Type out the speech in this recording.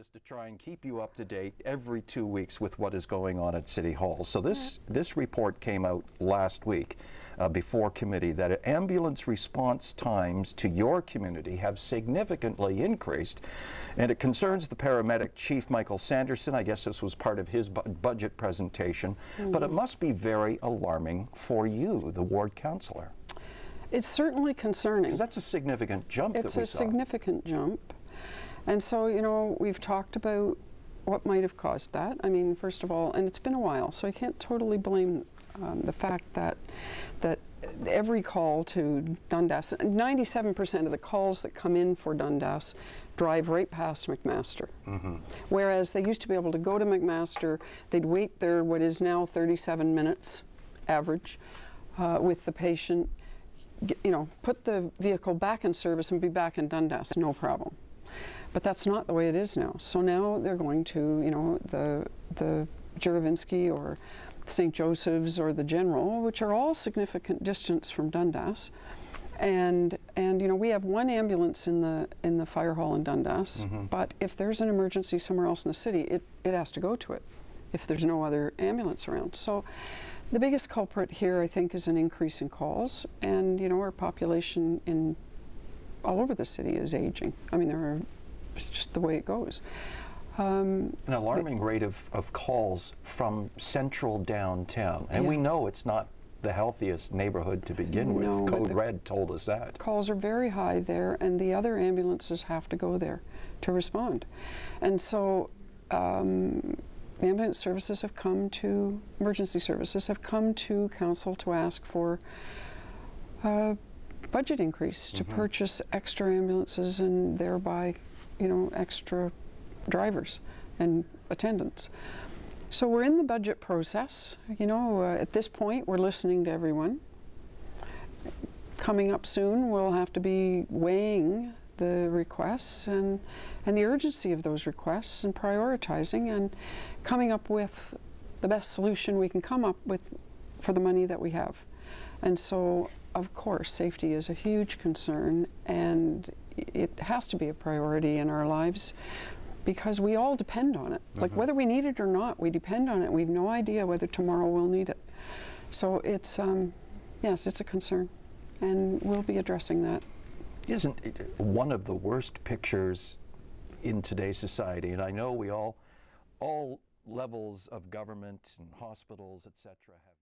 is to try and keep you up to date every 2 weeks with what is going on at City Hall. So this report came out last week before committee that ambulance response times to your community have significantly increased, and it concerns the paramedic Chief Michael Sanderson. I guess this was part of his budget presentation, but it must be very alarming for you, the ward councillor. It's certainly concerning. Because that's a significant jump that we saw. It's a significant jump. And so, you know, we've talked about what might have caused that. I mean, first of all, and it's been a while, so I can't totally blame the fact that every call to Dundas, 97% of the calls that come in for Dundas drive right past McMaster. Whereas they used to be able to go to McMaster, they'd wait there what is now 37 minutes average with the patient, you know, put the vehicle back in service and be back in Dundas, no problem. But that's not the way it is now. So now they're going to, you know, the Juravinsky or St. Joseph's or the General, which are all significant distance from Dundas. And you know, we have one ambulance in the fire hall in Dundas, but if there's an emergency somewhere else in the city, it has to go to it if there's no other ambulance around. So the biggest culprit here, I think, is an increase in calls, and you know, our population in all over the city is aging. I mean, it's just the way it goes. An alarming rate of calls from central downtown, and we know it's not the healthiest neighborhood to begin with. Code Red told us that. Calls are very high there, and the other ambulances have to go there to respond. And so ambulance services have come to, emergency services have come to council to ask for a budget increase to purchase extra ambulances and thereby, you know, extra drivers and attendants. So we're in the budget process. You know, at this point we're listening to everyone. Coming up soon we'll have to be weighing the requests and the urgency of those requests and prioritizing and coming up with the best solution we can come up with for the money that we have. And so, of course, safety is a huge concern, and it has to be a priority in our lives because we all depend on it. Like whether we need it or not, we depend on it. We have no idea whether tomorrow we'll need it. So it's, yes, it's a concern, and we'll be addressing that. Isn't it one of the worst pictures in today's society? And I know we all levels of government and hospitals, etc., have